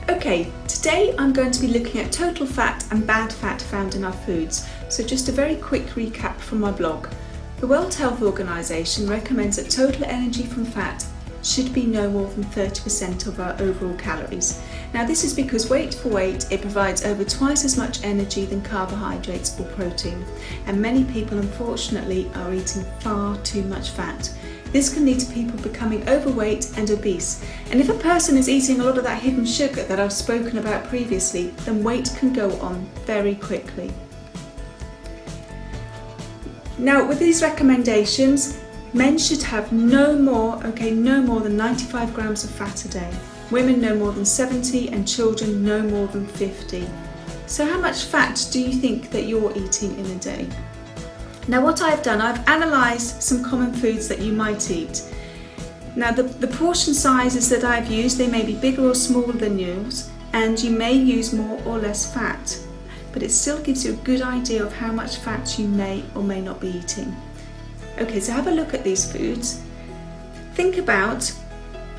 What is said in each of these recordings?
Okay, today I'm going to be looking at total fat and bad fat found in our foods. So just a very quick recap from my blog. The World Health Organization recommends that total energy from fat should be no more than 30% of our overall calories. Now this is because weight for weight, it provides over twice as much energy than carbohydrates or protein. And many people unfortunately are eating far too much fat. This can lead to people becoming overweight and obese. And if a person is eating a lot of that hidden sugar that I've spoken about previously, then weight can go on very quickly. Now with these recommendations, men should have no more than 95 grams of fat a day. Women no more than 70 and children no more than 50. So how much fat do you think that you're eating in a day? Now what I've done, I've analysed some common foods that you might eat. Now the portion sizes that I've used, they may be bigger or smaller than yours, and you may use more or less fat, but it still gives you a good idea of how much fat you may or may not be eating. Okay, so have a look at these foods. Think about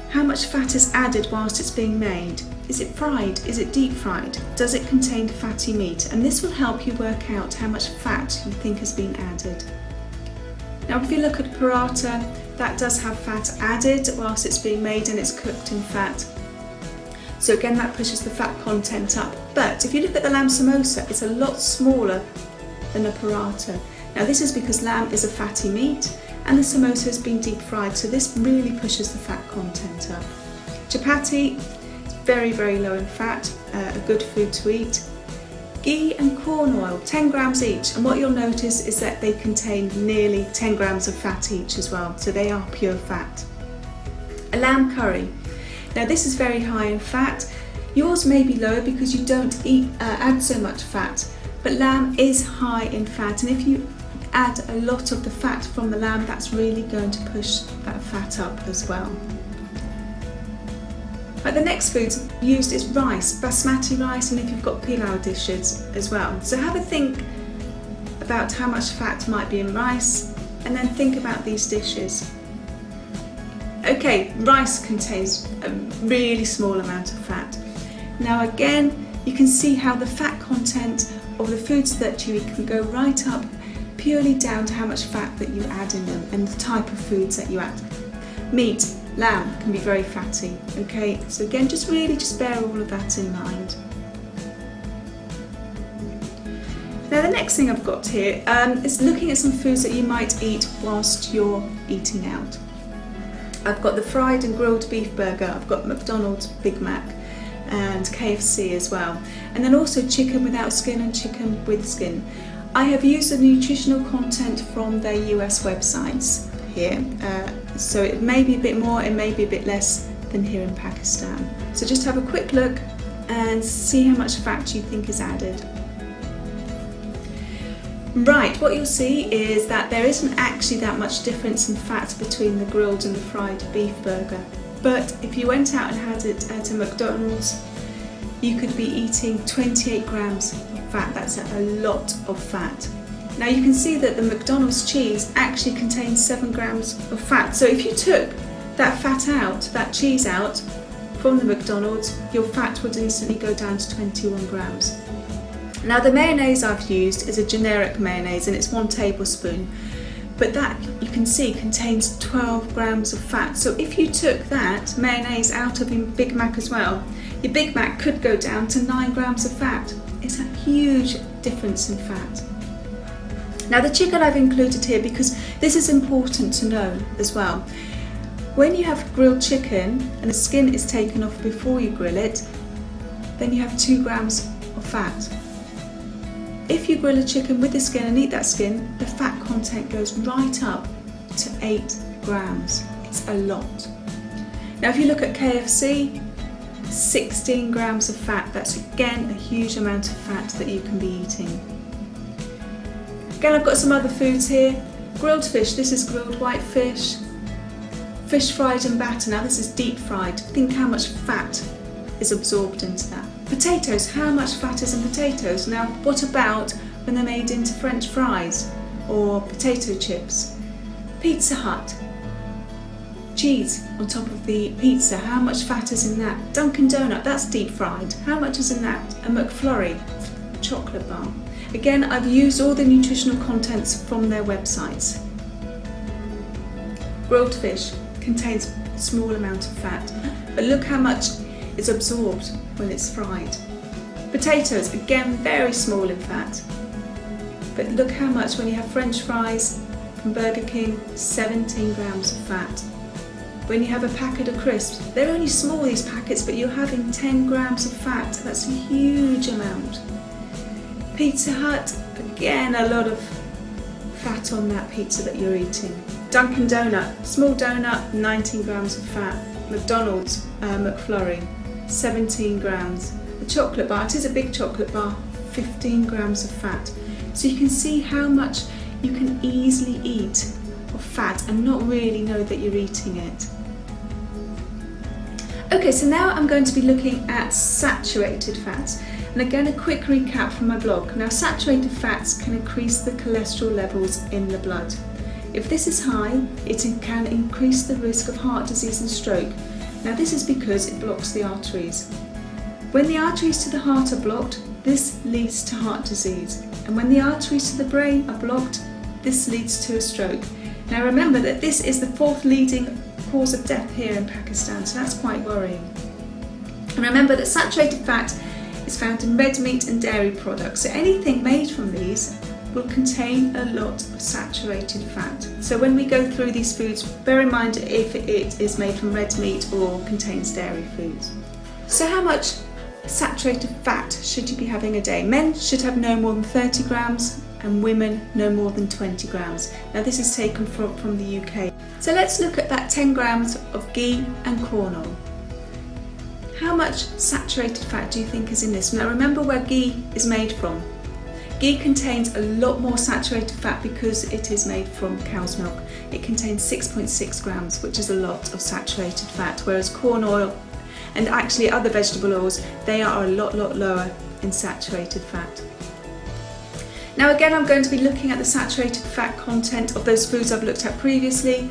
how much fat is added whilst it's being made. Is it fried? Is it deep fried? Does it contain fatty meat? And this will help you work out how much fat you think has been added. Now if you look at paratha, that does have fat added whilst it's being made and it's cooked in fat. So again, that pushes the fat content up. But if you look at the lamb samosa, it's a lot smaller than a paratha. Now this is because lamb is a fatty meat and the samosa has been deep fried, so this really pushes the fat content up. Chapati, very, very low in fat, a good food to eat. Ghee and corn oil, 10 grams each, and what you'll notice is that they contain nearly 10 grams of fat each as well, so they are pure fat. A lamb curry, now this is very high in fat. Yours may be lower because you don't add so much fat, but lamb is high in fat, and if you add a lot of the fat from the lamb, that's really going to push that fat up as well. Right, the next food used is rice, basmati rice, and if you've got pilau dishes as well. So have a think about how much fat might be in rice, and then think about these dishes. Okay, rice contains a really small amount of fat. Now again, you can see how the fat content of the foods that you eat can go right up purely down to how much fat that you add in them and the type of foods that you add. Meat, lamb can be very fatty, okay? So again, just bear all of that in mind. Now the next thing I've got here is looking at some foods that you might eat whilst you're eating out. I've got the fried and grilled beef burger, I've got McDonald's Big Mac and KFC as well. And then also chicken without skin and chicken with skin. I have used the nutritional content from their US websites here, so it may be a bit more, it may be a bit less than here in Pakistan. So just have a quick look and see how much fat you think is added. Right, what you'll see is that there isn't actually that much difference in fat between the grilled and the fried beef burger. But if you went out and had it at a McDonald's, you could be eating 28 grams of fat. That's a lot of fat. Now you can see that the McDonald's cheese actually contains 7 grams of fat. So if you took that fat out, that cheese out from the McDonald's, your fat would instantly go down to 21 grams. Now the mayonnaise I've used is a generic mayonnaise and it's 1 tablespoon. But that, you can see, contains 12 grams of fat. So if you took that mayonnaise out of your Big Mac as well, your Big Mac could go down to 9 grams of fat. It's a huge difference in fat. Now the chicken I've included here because this is important to know as well. When you have grilled chicken and the skin is taken off before you grill it, then you have 2 grams of fat. If you grill a chicken with the skin and eat that skin, the fat content goes right up to 8 grams. It's a lot. Now if you look at KFC, 16 grams of fat. That's again a huge amount of fat that you can be eating. Again, I've got some other foods here. Grilled fish, this is grilled white fish. Fish fried in batter, now this is deep fried. Think how much fat is absorbed into that. Potatoes, how much fat is in potatoes? Now what about when they're made into French fries or potato chips? Pizza Hut, Cheese on top of the pizza, how much fat is in that? Dunkin' Donut, that's deep fried. How much is in that? A McFlurry, a chocolate bar. Again, I've used all the nutritional contents from their websites. Grilled fish contains a small amount of fat, but look how much is absorbed when it's fried. Potatoes, again, very small in fat, but look how much when you have French fries from Burger King, 17 grams of fat. When you have a packet of crisps, they're only small, these packets, but you're having 10 grams of fat. That's a huge amount. Pizza Hut, again, a lot of fat on that pizza that you're eating. Dunkin' Donut, small donut, 19 grams of fat. McDonald's, McFlurry, 17 grams. The chocolate bar, it is a big chocolate bar, 15 grams of fat. So you can see how much you can easily eat of fat and not really know that you're eating it. Okay, so now I'm going to be looking at saturated fats. And again, a quick recap from my blog. Now, saturated fats can increase the cholesterol levels in the blood. If this is high, it can increase the risk of heart disease and stroke. Now, this is because it blocks the arteries. When the arteries to the heart are blocked, this leads to heart disease. And when the arteries to the brain are blocked, this leads to a stroke. Now, remember that this is the 4th leading cause of death here in Pakistan, so that's quite worrying. And remember that saturated fat is found in red meat and dairy products, so anything made from these will contain a lot of saturated fat. So when we go through these foods, bear in mind if it is made from red meat or contains dairy foods. So how much saturated fat should you be having a day? Men should have no more than 30 grams and women no more than 20 grams. Now, this is taken from the UK. So let's look at that 10 grams of ghee and corn oil. How much saturated fat do you think is in this? Now, remember where ghee is made from. Ghee contains a lot more saturated fat because it is made from cow's milk. It contains 6.6 grams, which is a lot of saturated fat, whereas corn oil and actually other vegetable oils, they are a lot lower in saturated fat. Now, again, I'm going to be looking at the saturated fat content of those foods I've looked at previously.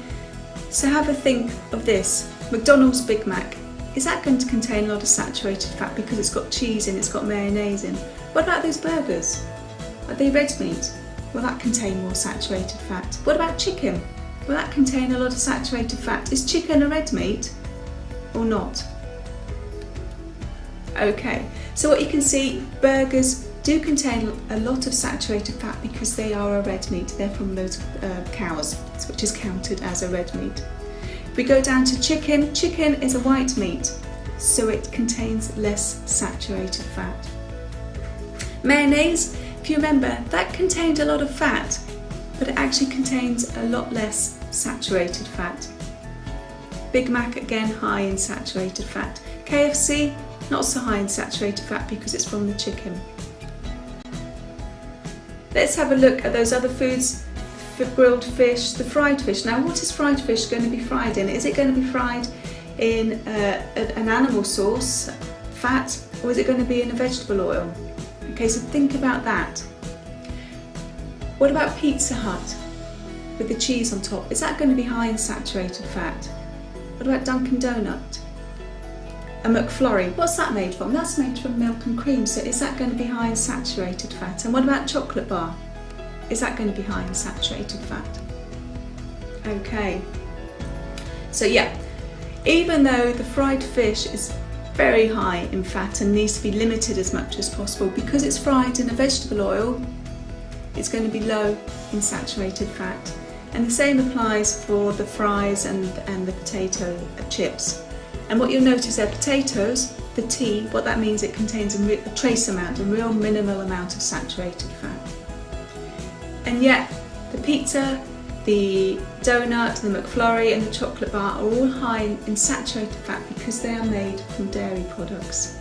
So have a think of this. McDonald's Big Mac. Is that going to contain a lot of saturated fat because it's got cheese in, it's got mayonnaise in? What about those burgers? Are they red meat? Will that contain more saturated fat? What about chicken? Will that contain a lot of saturated fat? Is chicken a red meat or not? Okay, so what you can see, burgers do contain a lot of saturated fat because they are a red meat. They're from those cows, which is counted as a red meat. If we go down to chicken, chicken is a white meat, so it contains less saturated fat. Mayonnaise, if you remember, that contained a lot of fat, but it actually contains a lot less saturated fat. Big Mac, again, high in saturated fat. KFC, not so high in saturated fat because it's from the chicken. Let's have a look at those other foods. For grilled fish, the fried fish. Now, what is fried fish going to be fried in? Is it going to be fried in an animal source, fat, or is it going to be in a vegetable oil? Okay, so think about that. What about Pizza Hut with the cheese on top? Is that going to be high in saturated fat? What about Dunkin' Donut? A McFlurry, what's that made from? That's made from milk and cream, so is that going to be high in saturated fat? And what about chocolate bar? Is that going to be high in saturated fat? Okay, so yeah, even though the fried fish is very high in fat and needs to be limited as much as possible, because it's fried in a vegetable oil, it's going to be low in saturated fat. And the same applies for the fries and the potato chips. And what you'll notice are potatoes, the T, what that means, it contains a trace amount, a real minimal amount of saturated fat. And yet, the pizza, the donut, the McFlurry and the chocolate bar are all high in saturated fat because they are made from dairy products.